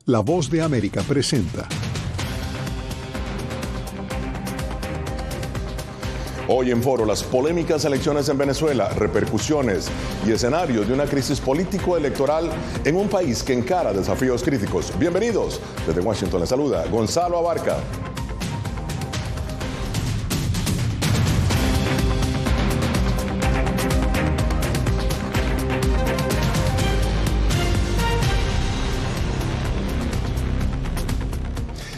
La Voz de América presenta. Hoy en Foro, las polémicas elecciones en Venezuela, repercusiones y escenario de una crisis político-electoral en un país que encara desafíos críticos. Bienvenidos. Desde Washington les saluda Gonzalo Abarca.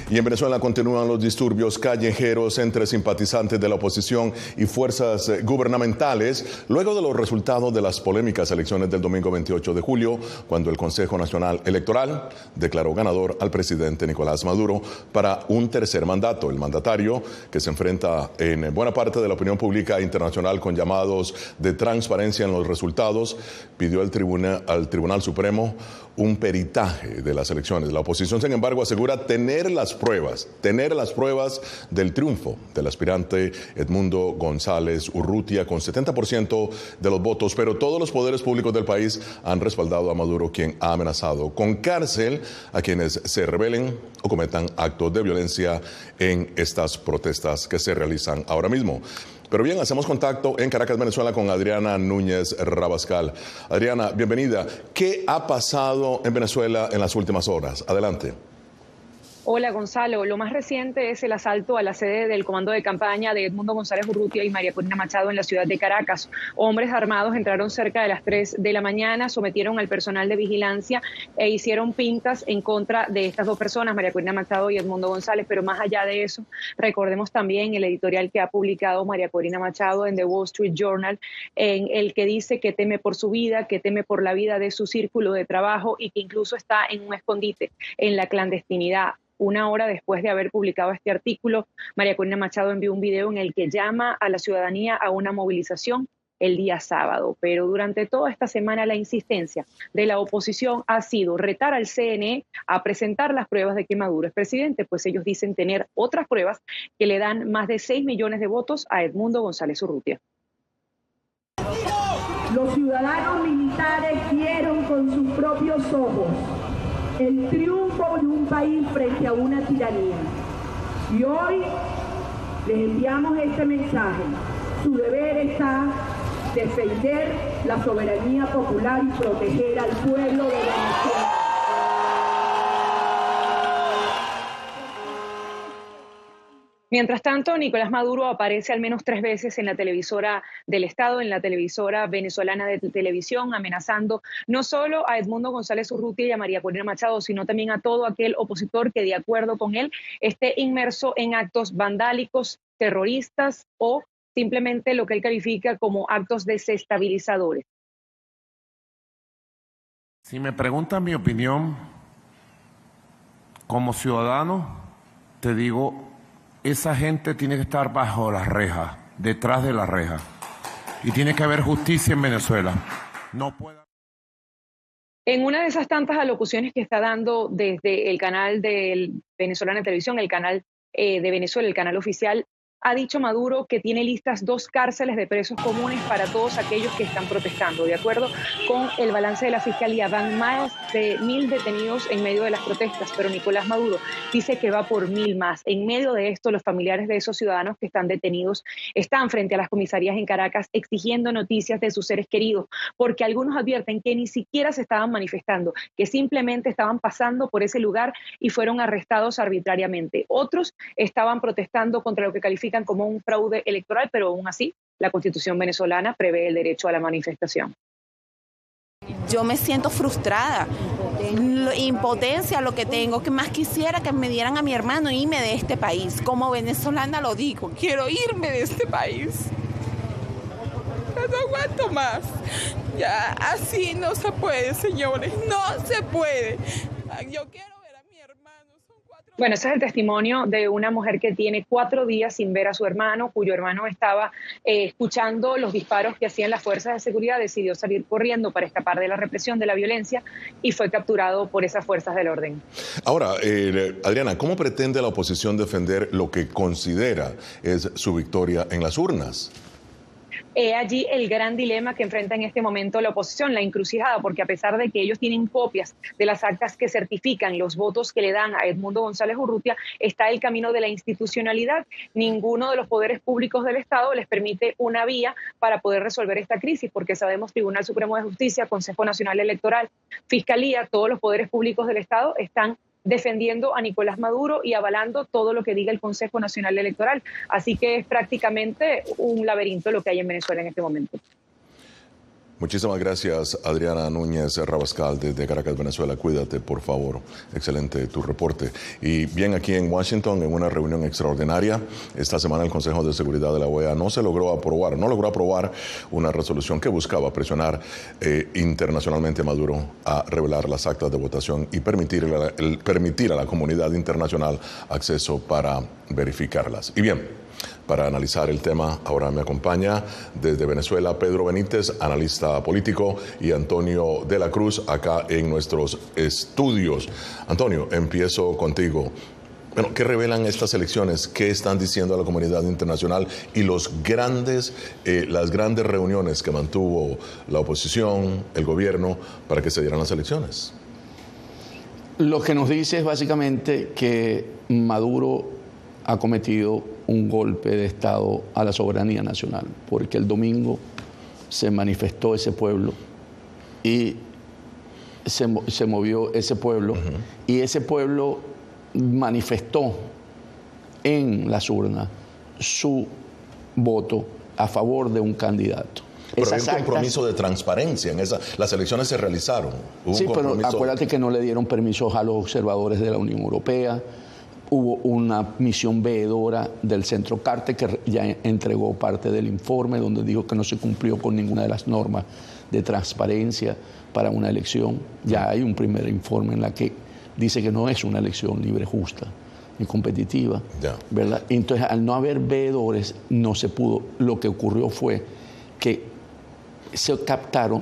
Y en Venezuela continúan los disturbios callejeros entre simpatizantes de la oposición y fuerzas gubernamentales luego de los resultados de las polémicas elecciones del domingo 28 de julio, cuando el Consejo Nacional Electoral declaró ganador al presidente Nicolás Maduro para un tercer mandato. El mandatario, que se enfrenta en buena parte de la opinión pública internacional con llamados de transparencia en los resultados, pidió al Tribunal Supremo un peritaje de las elecciones. La oposición, sin embargo, asegura tener las pruebas del triunfo del aspirante Edmundo González Urrutia con 70% de los votos, pero todos los poderes públicos del país han respaldado a Maduro, quien ha amenazado con cárcel a quienes se rebelen o cometan actos de violencia en estas protestas que se realizan ahora mismo. Pero bien, hacemos contacto en Caracas, Venezuela, con Adriana Núñez Rabascal. Adriana, bienvenida. ¿Qué ha pasado en Venezuela en las últimas horas? Adelante. Hola Gonzalo, lo más reciente es el asalto a la sede del comando de campaña de Edmundo González Urrutia y María Corina Machado en la ciudad de Caracas. Hombres armados entraron cerca de las 3 de la mañana, sometieron al personal de vigilancia e hicieron pintas en contra de estas dos personas, María Corina Machado y Edmundo González. Pero más allá de eso, recordemos también el editorial que ha publicado María Corina Machado en The Wall Street Journal, en el que dice que teme por su vida, que teme por la vida de su círculo de trabajo y que incluso está en un escondite en la clandestinidad. Una hora después de haber publicado este artículo, María Corina Machado envió un video en el que llama a la ciudadanía a una movilización el día sábado. Pero durante toda esta semana la insistencia de la oposición ha sido retar al CNE a presentar las pruebas de que Maduro es presidente, pues ellos dicen tener otras pruebas que le dan más de 6 millones de votos a Edmundo González Urrutia. Los ciudadanos militares vieron con sus propios ojos el triunfo de un país frente a una tiranía. Y hoy les enviamos este mensaje. Su deber está defender la soberanía popular y proteger al pueblo de Venezuela. Mientras tanto, Nicolás Maduro aparece al menos 3 veces en la televisora del Estado, en la televisora venezolana de televisión, amenazando no solo a Edmundo González Urrutia y a María Corina Machado, sino también a todo aquel opositor que, de acuerdo con él, esté inmerso en actos vandálicos, terroristas o simplemente lo que él califica como actos desestabilizadores. Si me preguntan mi opinión, como ciudadano, te digo, esa gente tiene que estar bajo las rejas, detrás de las rejas. Y tiene que haber justicia en Venezuela. No puede... En una de esas tantas alocuciones que está dando desde el canal de Venezolana de Televisión, el canal de Venezuela, el canal oficial, ha dicho Maduro que tiene listas 2 cárceles de presos comunes para todos aquellos que están protestando. De acuerdo con el balance de la Fiscalía, van más de 1.000 detenidos en medio de las protestas, pero Nicolás Maduro dice que va por 1.000 más. En medio de esto, los familiares de esos ciudadanos que están detenidos están frente a las comisarías en Caracas exigiendo noticias de sus seres queridos, porque algunos advierten que ni siquiera se estaban manifestando, que simplemente estaban pasando por ese lugar y fueron arrestados arbitrariamente. Otros estaban protestando contra lo que califican como un fraude electoral, pero aún así la Constitución venezolana prevé el derecho a la manifestación. Yo me siento frustrada, impotencia lo que tengo, que más quisiera que me dieran a mi hermano irme de este país. Como venezolana lo digo, quiero irme de este país. No aguanto más. Ya, así no se puede, señores, no se puede. Yo quiero... Bueno, ese es el testimonio de una mujer que tiene 4 días sin ver a su hermano, cuyo hermano estaba escuchando los disparos que hacían las fuerzas de seguridad, decidió salir corriendo para escapar de la represión, de la violencia, y fue capturado por esas fuerzas del orden. Ahora, Adriana, ¿cómo pretende la oposición defender lo que considera es su victoria en las urnas? Allí el gran dilema que enfrenta en este momento la oposición, la encrucijada, porque a pesar de que ellos tienen copias de las actas que certifican los votos que le dan a Edmundo González Urrutia, está el camino de la institucionalidad. Ninguno de los poderes públicos del Estado les permite una vía para poder resolver esta crisis, porque sabemos Tribunal Supremo de Justicia, Consejo Nacional Electoral, Fiscalía, todos los poderes públicos del Estado están defendiendo a Nicolás Maduro y avalando todo lo que diga el Consejo Nacional Electoral. Así que es prácticamente un laberinto lo que hay en Venezuela en este momento. Muchísimas gracias, Adriana Núñez Rabascal, desde Caracas, Venezuela. Cuídate, por favor. Excelente tu reporte. Y bien, aquí en Washington, en una reunión extraordinaria, esta semana el Consejo de Seguridad de la OEA no logró aprobar una resolución que buscaba presionar internacionalmente a Maduro a revelar las actas de votación y permitir a la comunidad internacional acceso para verificarlas. Y bien, para analizar el tema, ahora me acompaña desde Venezuela Pedro Benítez, analista político, y Antonio de la Cruz, acá en nuestros estudios. Antonio, empiezo contigo. Bueno, ¿qué revelan estas elecciones? ¿Qué están diciendo a la comunidad internacional y las grandes reuniones que mantuvo la oposición, el gobierno, para que se dieran las elecciones? Lo que nos dice es básicamente que Maduro ha cometido un golpe de Estado a la soberanía nacional, porque el domingo se manifestó ese pueblo y se movió ese pueblo, y ese pueblo manifestó en las urnas su voto a favor de un candidato. Pero hay un compromiso de transparencia en las elecciones se realizaron. Sí, pero acuérdate que no le dieron permisos a los observadores de la Unión Europea. Hubo una misión veedora del Centro Carter que ya entregó parte del informe donde dijo que no se cumplió con ninguna de las normas de transparencia para una elección. Ya hay un primer informe en la que dice que no es una elección libre, justa ni competitiva, ¿verdad? Entonces, al no haber veedores, no se pudo. Lo que ocurrió fue que se captaron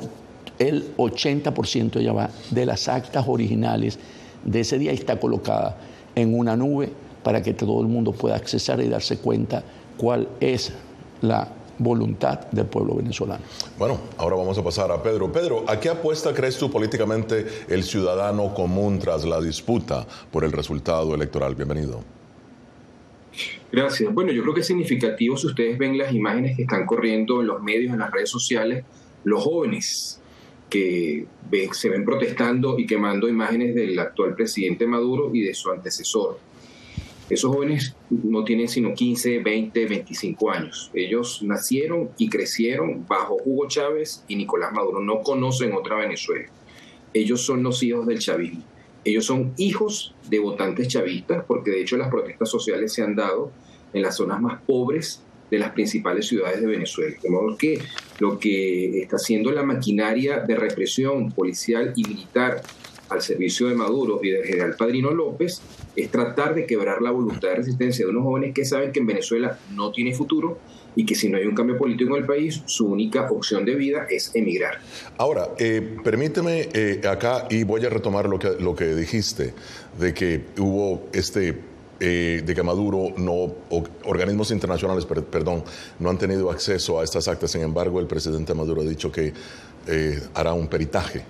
el 80% ya va de las actas originales de ese día y está colocada en una nube para que todo el mundo pueda accesar y darse cuenta cuál es la voluntad del pueblo venezolano. Bueno, ahora vamos a pasar a Pedro. Pedro, ¿a qué apuesta crees tú políticamente el ciudadano común tras la disputa por el resultado electoral? Bienvenido. Gracias. Bueno, yo creo que es significativo, si ustedes ven las imágenes que están corriendo en los medios, en las redes sociales, los jóvenes que se ven protestando y quemando imágenes del actual presidente Maduro y de su antecesor. Esos jóvenes no tienen sino 15, 20, 25 años. Ellos nacieron y crecieron bajo Hugo Chávez y Nicolás Maduro. No conocen otra Venezuela. Ellos son los hijos del chavismo. Ellos son hijos de votantes chavistas, porque de hecho las protestas sociales se han dado en las zonas más pobres de las principales ciudades de Venezuela. De modo que lo que está haciendo la maquinaria de represión policial y militar al servicio de Maduro y del general Padrino López es tratar de quebrar la voluntad de resistencia de unos jóvenes que saben que en Venezuela no tiene futuro y que si no hay un cambio político en el país, su única opción de vida es emigrar. Ahora, permíteme acá, y voy a retomar lo que dijiste, de que hubo de que Maduro organismos internacionales, no han tenido acceso a estas actas. Sin embargo, el presidente Maduro ha dicho que hará un peritaje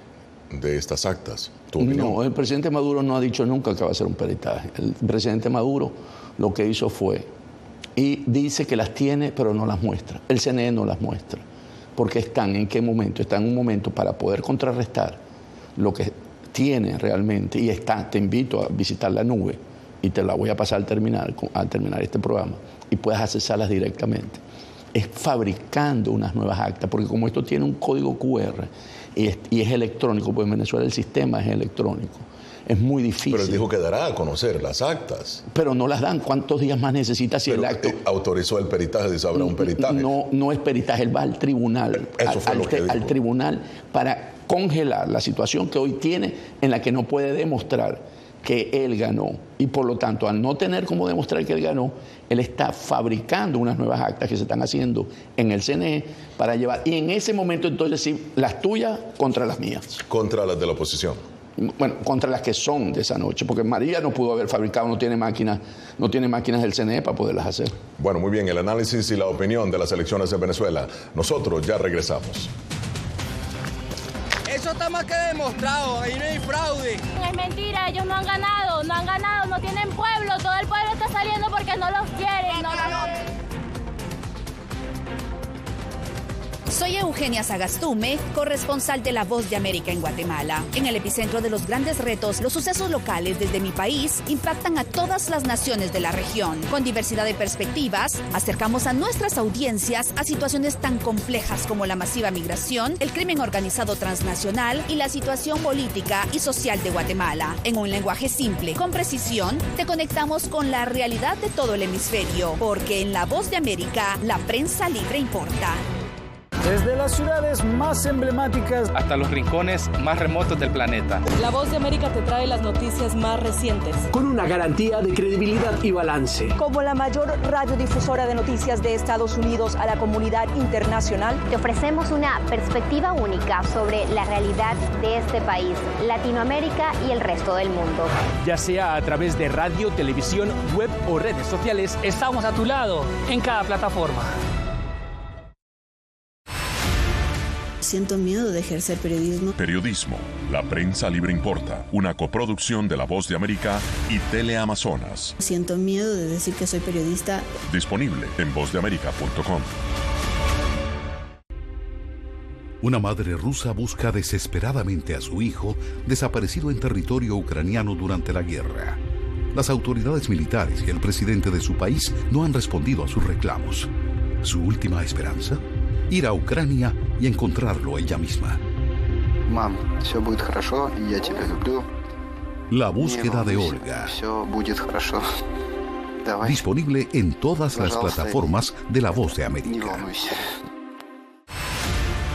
de estas actas. ¿Tu opinión? No, el presidente Maduro no ha dicho nunca que va a hacer un peritaje. El presidente Maduro lo que hizo fue, y dice que las tiene, pero no las muestra. El CNE no las muestra. Porque están en qué momento. Están en un momento para poder contrarrestar lo que tiene realmente. Y te invito a visitar la nube, y te la voy a pasar al terminar este programa, y puedes accesarlas directamente. Es fabricando unas nuevas actas, porque como esto tiene un código QR y es electrónico, pues en Venezuela el sistema es electrónico, es muy difícil. Pero él dijo que dará a conocer las actas. Pero no las dan. ¿Cuántos días más necesita si el acto? Autorizó el peritaje, dice, habrá un peritaje. No es peritaje, él va al tribunal. Eso fue lo que dijo. Al tribunal para congelar la situación que hoy tiene, en la que no puede demostrar que él ganó, y por lo tanto, al no tener cómo demostrar que él ganó, él está fabricando unas nuevas actas que se están haciendo en el CNE para llevar, y en ese momento entonces sí, las tuyas contra las mías. Contra las de la oposición. bueno, contra las que son de esa noche, porque María no pudo haber fabricado, no tiene máquinas del CNE para poderlas hacer. Bueno, muy bien, el análisis y la opinión de las elecciones en Venezuela. Nosotros ya regresamos. Eso está más que demostrado, ahí no hay fraude. Es mentira, ellos no han ganado, no tienen pueblo, todo el pueblo está saliendo porque no los quieren. Soy Eugenia Sagastume, corresponsal de La Voz de América en Guatemala. En el epicentro de los grandes retos, los sucesos locales desde mi país impactan a todas las naciones de la región. Con diversidad de perspectivas, acercamos a nuestras audiencias a situaciones tan complejas como la masiva migración, el crimen organizado transnacional y la situación política y social de Guatemala. En un lenguaje simple, con precisión, te conectamos con la realidad de todo el hemisferio, porque en La Voz de América, la prensa libre importa. Desde las ciudades más emblemáticas hasta los rincones más remotos del planeta. La Voz de América te trae las noticias más recientes. Con una garantía de credibilidad y balance. Como la mayor radiodifusora de noticias de Estados Unidos a la comunidad internacional, te ofrecemos una perspectiva única sobre la realidad de este país, Latinoamérica y el resto del mundo. Ya sea a través de radio, televisión, web o redes sociales, estamos a tu lado en cada plataforma. Siento miedo de ejercer periodismo. Periodismo. La prensa libre importa. Una coproducción de La Voz de América y Teleamazonas. Siento miedo de decir que soy periodista. Disponible en vozdeamerica.com. Una madre rusa busca desesperadamente a su hijo desaparecido en territorio ucraniano durante la guerra. Las autoridades militares y el presidente de su país no han respondido a sus reclamos. ¿Su última esperanza? Ir a Ucrania y encontrarlo ella misma. Mam, все будет хорошо, y я тебя люблю. La búsqueda de Olga. Все будет хорошо. Disponible en todas las plataformas de La Voz de América.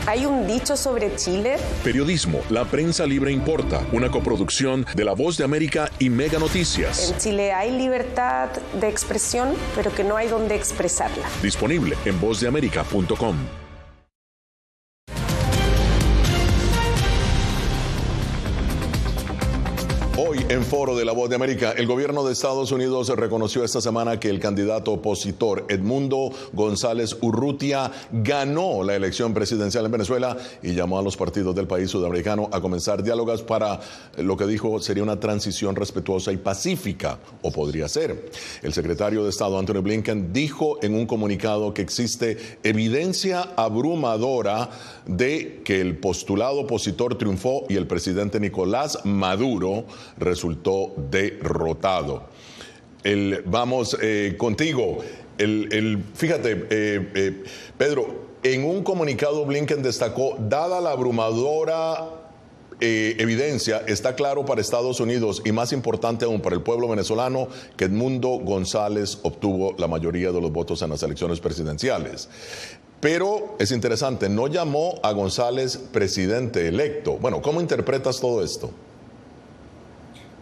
¿Hay un dicho sobre Chile? Periodismo. La prensa libre importa. Una coproducción de La Voz de América y Mega Noticias. En Chile hay libertad de expresión, pero que no hay donde expresarla. Disponible en vozdeamerica.com. Hoy en Foro de La Voz de América, el gobierno de Estados Unidos reconoció esta semana que el candidato opositor Edmundo González Urrutia ganó la elección presidencial en Venezuela y llamó a los partidos del país sudamericano a comenzar diálogos para lo que dijo sería una transición respetuosa y pacífica, o podría ser. El secretario de Estado Antony Blinken dijo en un comunicado que existe evidencia abrumadora de que el postulado opositor triunfó y el presidente Nicolás Maduro resultó derrotado. Vamos contigo. Fíjate, Pedro, en un comunicado Blinken destacó, dada la abrumadora evidencia, está claro para Estados Unidos y más importante aún para el pueblo venezolano que Edmundo González obtuvo la mayoría de los votos en las elecciones presidenciales. Pero es interesante, no llamó a González presidente electo. Bueno, ¿cómo interpretas todo esto?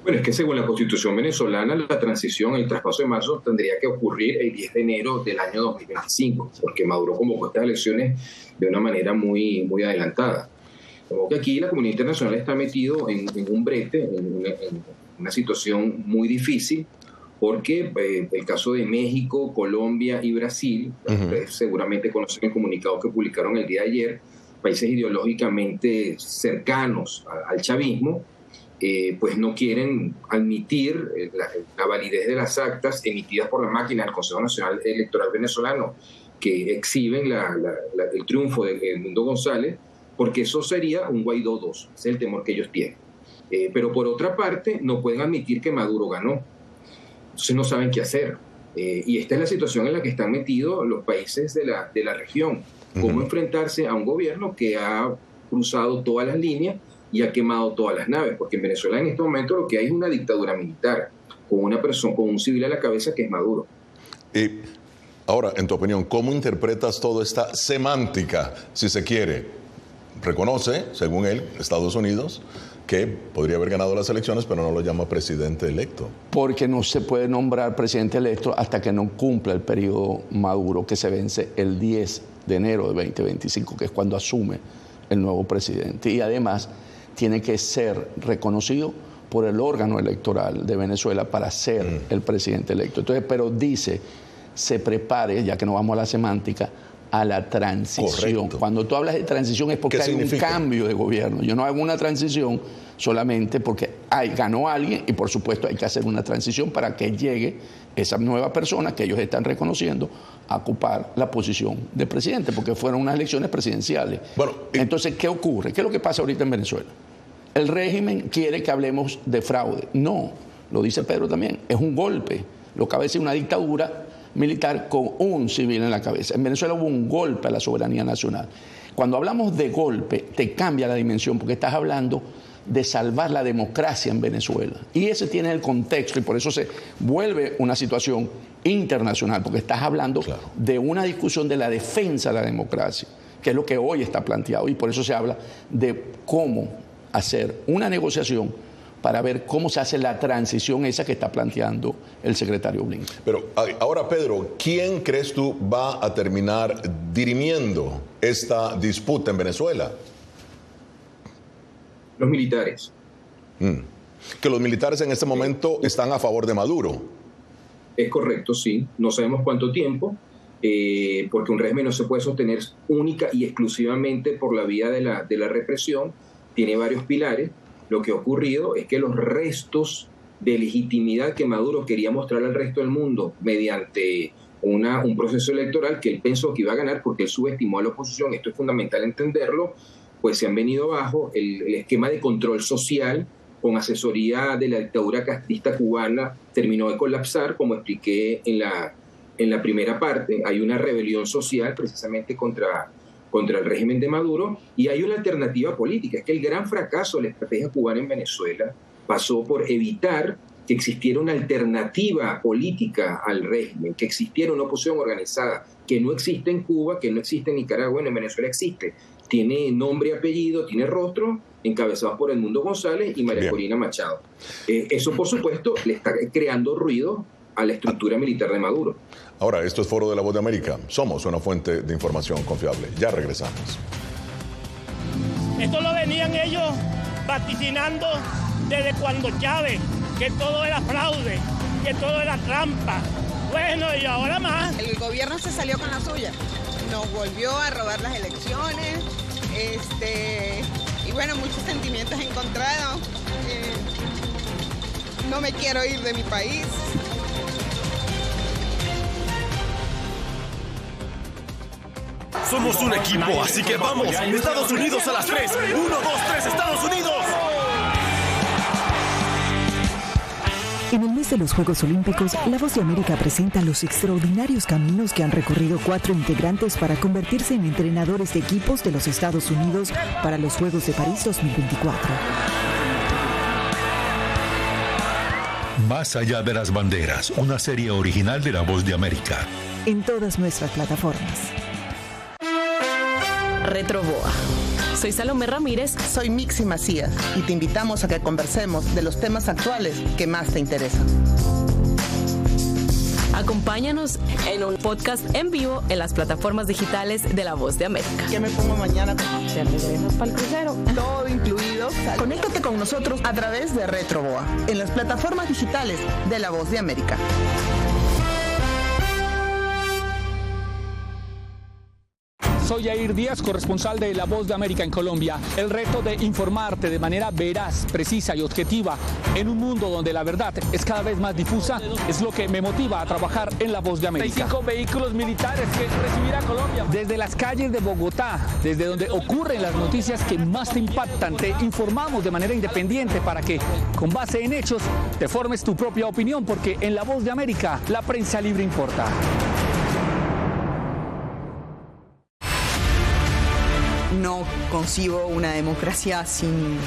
Bueno, es que según la Constitución venezolana, la transición, el traspaso de marzo tendría que ocurrir el 10 de enero del año 2025, porque Maduro convocó estas elecciones de una manera muy adelantada. Como que aquí la comunidad internacional está metido en un brete, en una situación muy difícil, porque el caso de México, Colombia y Brasil, ustedes seguramente conocen el comunicado que publicaron el día de ayer, países ideológicamente cercanos al chavismo, pues no quieren admitir la validez de las actas emitidas por la máquina del Consejo Nacional Electoral venezolano que exhiben el triunfo de Edmundo González, porque eso sería un Guaidó 2, ese es el temor que ellos tienen. Pero por otra parte, no pueden admitir que Maduro ganó. Entonces no saben qué hacer. Y esta es la situación en la que están metidos los países de la región. Cómo enfrentarse a un gobierno que ha cruzado todas las líneas y ha quemado todas las naves. Porque en Venezuela en este momento lo que hay es una dictadura militar, con una persona, con un civil a la cabeza que es Maduro. Ahora, en tu opinión, ¿cómo interpretas toda esta semántica, si se quiere? Reconoce, según él, Estados Unidos, que podría haber ganado las elecciones, pero no lo llama presidente electo. Porque no se puede nombrar presidente electo hasta que no cumpla el periodo Maduro, que se vence el 10 de enero de 2025, que es cuando asume el nuevo presidente. Y además, tiene que ser reconocido por el órgano electoral de Venezuela para ser el presidente electo. Entonces, pero dice, se prepare, ya que no vamos a la semántica, a la transición. Correcto. Cuando tú hablas de transición es porque hay un cambio de gobierno. Yo no hago una transición solamente porque ganó alguien y por supuesto hay que hacer una transición para que llegue esa nueva persona que ellos están reconociendo a ocupar la posición de presidente, porque fueron unas elecciones presidenciales. Bueno, entonces, ¿qué ocurre? ¿Qué es lo que pasa ahorita en Venezuela? El régimen quiere que hablemos de fraude. No, lo dice Pedro también, es un golpe. Lo que a veces es una dictadura militar con un civil en la cabeza. En Venezuela hubo un golpe a la soberanía nacional. Cuando hablamos de golpe, te cambia la dimensión, porque estás hablando de salvar la democracia en Venezuela. Y ese tiene el contexto, y por eso se vuelve una situación internacional, porque estás hablando de una discusión de la defensa de la democracia, que es lo que hoy está planteado, y por eso se habla de cómo hacer una negociación para ver cómo se hace la transición esa que está planteando el secretario Blinken. Pero ahora, Pedro, ¿quién crees tú va a terminar dirimiendo esta disputa en Venezuela? Los militares. Que los militares en este momento están a favor de Maduro. Es correcto, sí. No sabemos cuánto tiempo, porque un régimen no se puede sostener única y exclusivamente por la vía de la represión. Tiene varios pilares. Lo que ha ocurrido es que los restos de legitimidad que Maduro quería mostrar al resto del mundo mediante un proceso electoral que él pensó que iba a ganar porque él subestimó a la oposición, esto es fundamental entenderlo, pues se han venido abajo. El esquema de control social con asesoría de la dictadura castrista cubana terminó de colapsar, como expliqué en la primera parte. Hay una rebelión social precisamente contra el régimen de Maduro, y hay una alternativa política. Es que el gran fracaso de la estrategia cubana en Venezuela pasó por evitar que existiera una alternativa política al régimen, que existiera una oposición organizada, que no existe en Cuba, que no existe en Nicaragua, en Venezuela existe. Tiene nombre y apellido, tiene rostro, encabezados por Edmundo González y María Corina Machado. Eso, por supuesto, le está creando ruido a la estructura militar de Maduro. Ahora, esto es Foro de la Voz de América. Somos una fuente de información confiable. Ya regresamos. Esto lo venían ellos vaticinando desde cuando Chávez, que todo era fraude, que todo era trampa. Bueno, y ahora más. El gobierno se salió con la suya. Nos volvió a robar las elecciones. Y bueno, muchos sentimientos encontrados. No me quiero ir de mi país. Somos un equipo, así que vamos. Estados Unidos a las 3. 1, 2, 3, Estados Unidos. En el mes de los Juegos Olímpicos, La Voz de América presenta los extraordinarios caminos que han recorrido 4 integrantes para convertirse en entrenadores de equipos de los Estados Unidos para los Juegos de París 2024. Más allá de las banderas, una serie original de La Voz de América. En todas nuestras plataformas. Retroboa. Soy Salomé Ramírez. Soy Mixi Macías y te invitamos a que conversemos de los temas actuales que más te interesan. Acompáñanos en un podcast en vivo en las plataformas digitales de La Voz de América. ¿Qué me pongo mañana? ¿Te regresas para el crucero? Todo incluido. Conéctate con nosotros a través de Retroboa en las plataformas digitales de La Voz de América. Soy Yair Díaz, corresponsal de La Voz de América en Colombia. El reto de informarte de manera veraz, precisa y objetiva en un mundo donde la verdad es cada vez más difusa es lo que me motiva a trabajar en La Voz de América. 5 vehículos militares que recibirá Colombia. Desde las calles de Bogotá, desde donde ocurren las noticias que más te impactan, te informamos de manera independiente para que, con base en hechos, te formes tu propia opinión, porque en La Voz de América la prensa libre importa. No concibo una democracia sin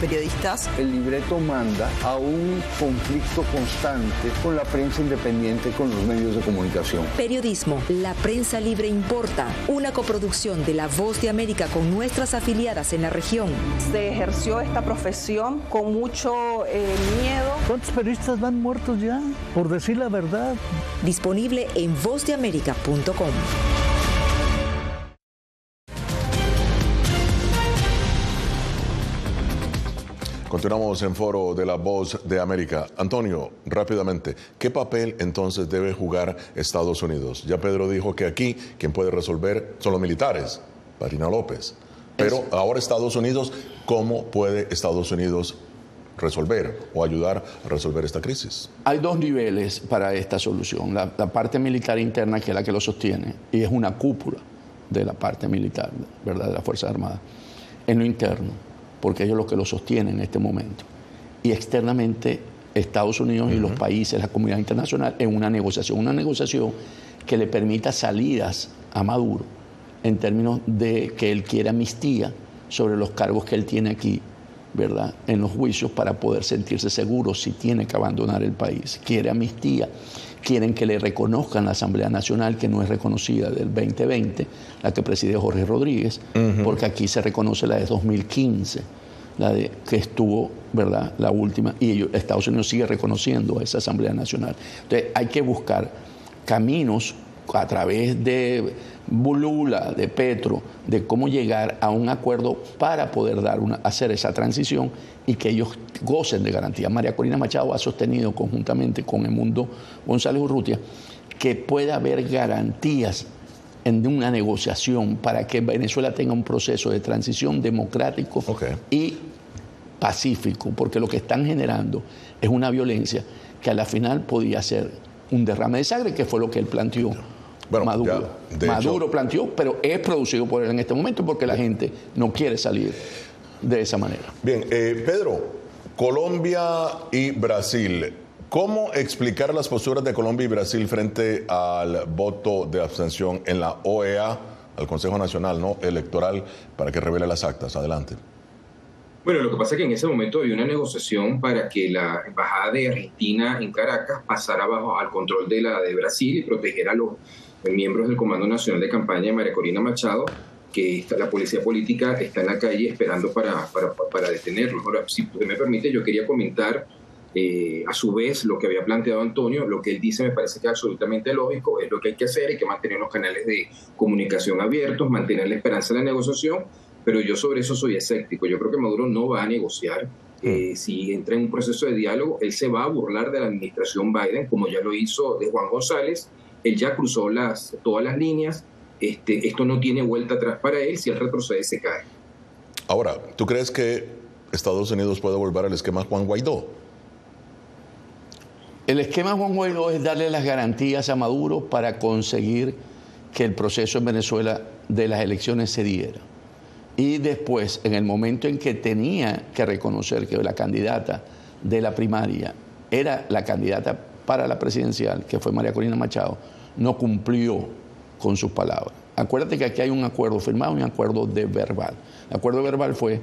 periodistas. El libreto manda a un conflicto constante con la prensa independiente, con los medios de comunicación. Periodismo, la prensa libre importa. Una coproducción de La Voz de América con nuestras afiliadas en la región. Se ejerció esta profesión con mucho miedo. ¿Cuántos periodistas van muertos ya por decir la verdad? Disponible en vozdeamerica.com. Continuamos en Foro de la Voz de América. Antonio, rápidamente, ¿qué papel entonces debe jugar Estados Unidos? Ya Pedro dijo que aquí quien puede resolver son los militares, Marina López. Pero ahora Estados Unidos, ¿cómo puede Estados Unidos resolver o ayudar a resolver esta crisis? Hay dos niveles para esta solución. La parte militar interna, que es la que lo sostiene, y es una cúpula de la parte militar, ¿verdad?, de las Fuerzas Armadas. En lo interno, porque ellos es lo que lo sostienen en este momento. Y externamente, Estados Unidos y los países, la comunidad internacional, en una negociación que le permita salidas a Maduro en términos de que él quiere amnistía sobre los cargos que él tiene aquí, ¿verdad?, en los juicios, para poder sentirse seguro si tiene que abandonar el país. Quiere amnistía, quieren que le reconozcan la Asamblea Nacional, que no es reconocida, del 2020, la que preside Jorge Rodríguez, porque aquí se reconoce la de 2015, la de que estuvo, ¿verdad?, la última, y Estados Unidos sigue reconociendo a esa Asamblea Nacional. Entonces hay que buscar caminos a través de Lula, de Petro, de cómo llegar a un acuerdo para poder hacer esa transición y que ellos gocen de garantías. María Corina Machado ha sostenido conjuntamente con Edmundo González Urrutia que pueda haber garantías en una negociación para que Venezuela tenga un proceso de transición democrático y pacífico, porque lo que están generando es una violencia que a la final podía ser un derrame de sangre, que fue lo que él planteó. Bueno, Maduro planteó, pero es producido por él en este momento porque la gente no quiere salir de esa manera. Bien, Pedro, Colombia y Brasil, ¿cómo explicar las posturas de Colombia y Brasil frente al voto de abstención en la OEA, al Consejo Nacional Electoral, para que revele las actas? Adelante. Bueno, lo que pasa es que en ese momento había una negociación para que la embajada de Argentina en Caracas pasara al control de la de Brasil y protegiera a los miembros del Comando Nacional de Campaña de María Corina Machado, que la policía política está en la calle esperando para detenerlos. Ahora, si usted me permite, yo quería comentar a su vez lo que había planteado Antonio. Lo que él dice me parece que es absolutamente lógico, es lo que hay que hacer, hay que mantener los canales de comunicación abiertos, mantener la esperanza de la negociación, pero yo sobre eso soy escéptico. Yo creo que Maduro no va a negociar. Si entra en un proceso de diálogo, él se va a burlar de la administración Biden, como ya lo hizo de Juan González. Él ya cruzó todas las líneas. Esto no tiene vuelta atrás para él. Si él retrocede, se cae. Ahora, ¿tú crees que Estados Unidos puede volver al esquema Juan Guaidó? El esquema Juan Guaidó es darle las garantías a Maduro para conseguir que el proceso en Venezuela de las elecciones se diera. Y después, en el momento en que tenía que reconocer que la candidata de la primaria era la candidata para la presidencial, que fue María Corina Machado, no cumplió con sus palabras. Acuérdate que aquí hay un acuerdo firmado y un acuerdo de verbal. El acuerdo verbal fue: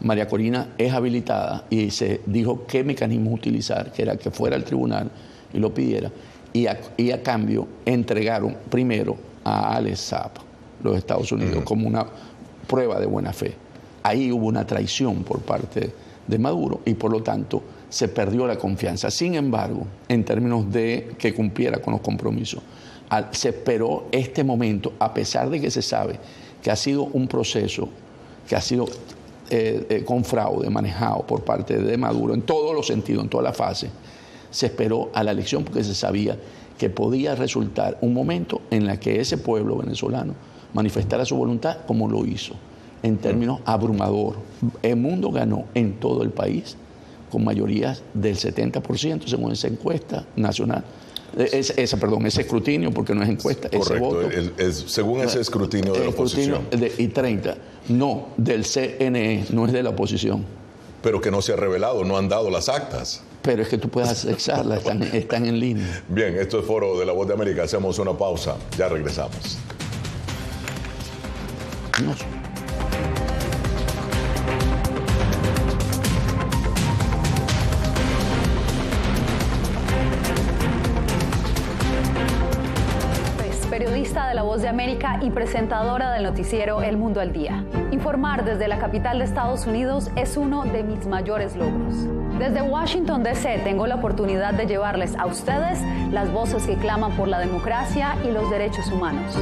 María Corina es habilitada, y se dijo qué mecanismo utilizar, que era que fuera al tribunal y lo pidiera, y a cambio entregaron primero a Alex Saab, los Estados Unidos, como una prueba de buena fe. Ahí hubo una traición por parte de Maduro y por lo tanto se perdió la confianza. Sin embargo, en términos de que cumpliera con los compromisos, se esperó este momento, a pesar de que se sabe que ha sido un proceso que ha sido con fraude manejado por parte de Maduro en todos los sentidos, en toda la fase. Se esperó a la elección porque se sabía que podía resultar un momento en el que ese pueblo venezolano manifestara su voluntad, como lo hizo, en términos abrumador. El mundo ganó en todo el país con mayorías del 70%, según esa encuesta nacional. Ese escrutinio, porque no es encuesta, ese voto. Según ese escrutinio de la oposición. Y 30, no, del CNE, no es de la oposición. Pero que no se ha revelado, no han dado las actas. Pero es que tú puedes accesarlas, están en línea. Bien, esto es Foro de la Voz de América, hacemos una pausa, ya regresamos. No. Periodista de La Voz de América y presentadora del noticiero El Mundo al Día. Informar desde la capital de Estados Unidos es uno de mis mayores logros. Desde Washington, D.C. tengo la oportunidad de llevarles a ustedes las voces que claman por la democracia y los derechos humanos.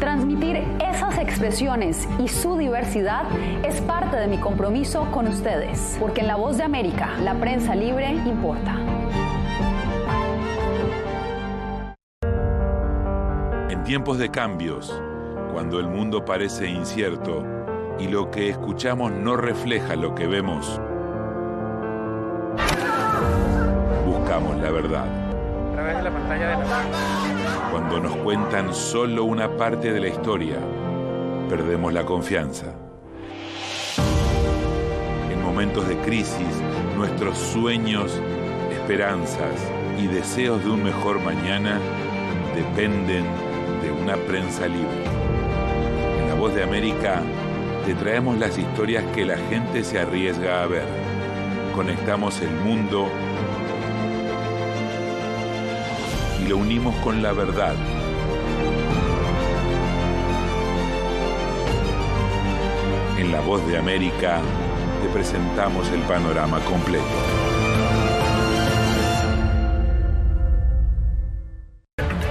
Transmitir esas expresiones y su diversidad es parte de mi compromiso con ustedes, porque en La Voz de América, la prensa libre importa. En tiempos de cambios, cuando el mundo parece incierto y lo que escuchamos no refleja lo que vemos, buscamos la verdad. A través de la pantalla de la... Cuando nos cuentan solo una parte de la historia, perdemos la confianza. En momentos de crisis, nuestros sueños, esperanzas y deseos de un mejor mañana dependen de una prensa libre. En La Voz de América te traemos las historias que la gente se arriesga a ver. Conectamos el mundo y lo unimos con la verdad. En La Voz de América te presentamos el panorama completo.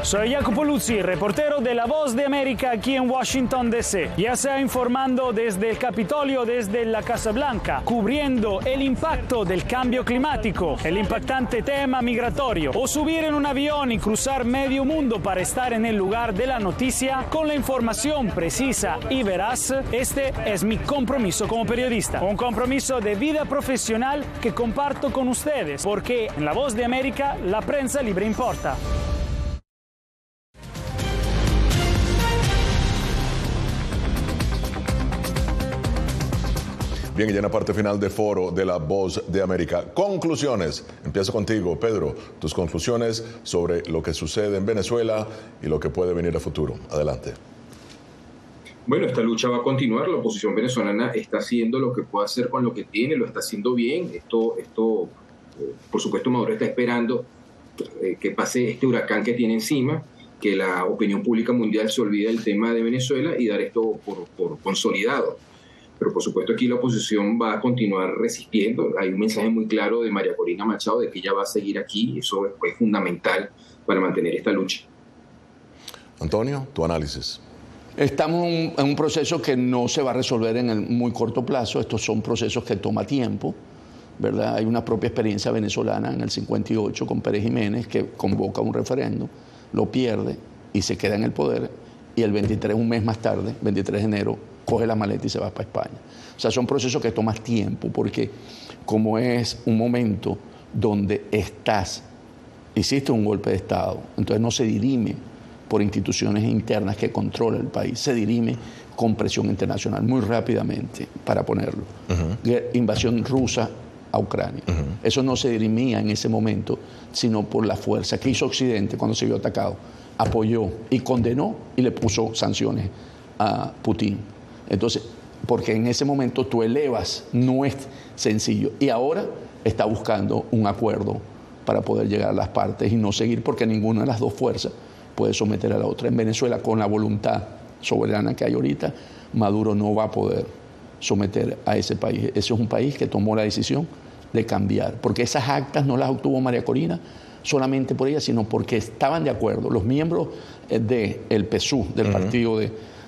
Soy Jacopo Luzzi, reportero de La Voz de América aquí en Washington, D.C. Ya sea informando desde el Capitolio, desde la Casa Blanca, cubriendo el impacto del cambio climático, el impactante tema migratorio, o subir en un avión y cruzar medio mundo para estar en el lugar de la noticia con la información precisa y veraz, este es mi compromiso como periodista. Un compromiso de vida profesional que comparto con ustedes, porque en La Voz de América la prensa libre importa. Bien, y ya en la parte final de foro de La Voz de América. Conclusiones. Empiezo contigo, Pedro. Tus conclusiones sobre lo que sucede en Venezuela y lo que puede venir a futuro. Adelante. Bueno, esta lucha va a continuar. La oposición venezolana está haciendo lo que puede hacer con lo que tiene, lo está haciendo bien. Esto por supuesto, Maduro está esperando que pase este huracán que tiene encima, que la opinión pública mundial se olvide del tema de Venezuela y dar esto por consolidado. Pero por supuesto aquí la oposición va a continuar resistiendo. Hay un mensaje muy claro de María Corina Machado de que ella va a seguir aquí. Eso es fundamental para mantener esta lucha. Antonio, tu análisis. Estamos en un proceso que no se va a resolver en el muy corto plazo. Estos son procesos que toman tiempo, ¿verdad? Hay una propia experiencia venezolana en el 58 con Pérez Jiménez, que convoca un referéndum, lo pierde y se queda en el poder. Y el 23, un mes más tarde, 23 de enero, coge la maleta y se va para España. O sea, son procesos que toman tiempo porque como es un momento donde hiciste un golpe de Estado, entonces no se dirime por instituciones internas que controlan el país, se dirime con presión internacional muy rápidamente, para ponerlo. Invasión rusa a Ucrania. Eso no se dirimía en ese momento, sino por la fuerza que hizo Occidente cuando se vio atacado. Apoyó y condenó y le puso sanciones a Putin. Entonces, porque en ese momento tú elevas, no es sencillo. Y ahora está buscando un acuerdo para poder llegar a las partes y no seguir, porque ninguna de las dos fuerzas puede someter a la otra. En Venezuela, con la voluntad soberana que hay ahorita, Maduro no va a poder someter a ese país. Ese es un país que tomó la decisión de cambiar, porque esas actas no las obtuvo María Corina solamente por ella, sino porque estaban de acuerdo los miembros del PSUV, del partido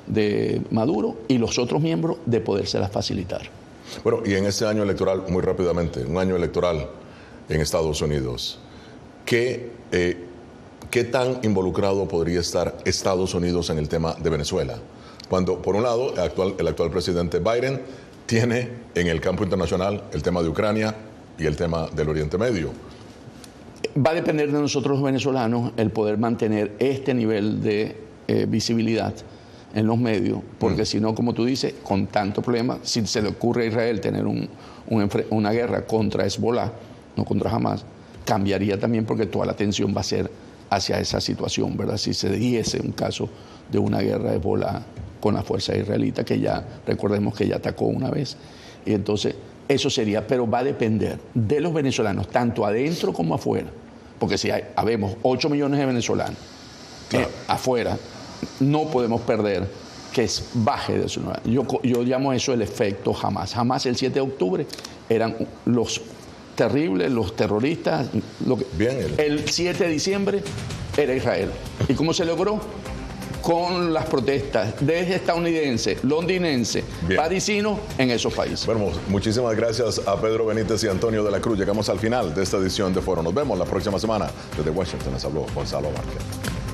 de Maduro, y los otros miembros de podérselas facilitar. Bueno, y en este año electoral, muy rápidamente, un año electoral en Estados Unidos, ¿qué tan involucrado podría estar Estados Unidos en el tema de Venezuela? Cuando, por un lado, el actual presidente Biden tiene en el campo internacional el tema de Ucrania y el tema del Oriente Medio. Va a depender de nosotros los venezolanos el poder mantener este nivel de visibilidad en los medios, porque si no, como tú dices, con tanto problema, si se le ocurre a Israel tener una guerra contra Hezbollah, no contra Hamas, cambiaría también, porque toda la atención va a ser hacia esa situación, ¿verdad? Si se diese un caso de una guerra de Hezbollah con la fuerza israelita, que ya, recordemos que ya atacó una vez, y entonces eso sería, pero va a depender de los venezolanos, tanto adentro como afuera, porque si habemos 8 millones de venezolanos afuera, no podemos perder que baje de su nivel. Yo llamo eso el efecto Hamas. Hamas el 7 de octubre eran los terribles, los terroristas. El 7 de diciembre era Israel. ¿Y cómo se logró? con las protestas de estadounidenses, londinenses, parisinos en esos países. Bueno, muchísimas gracias a Pedro Benítez y Antonio de la Cruz. Llegamos al final de esta edición de Foro. Nos vemos la próxima semana. Desde Washington les habló Gonzalo Márquez.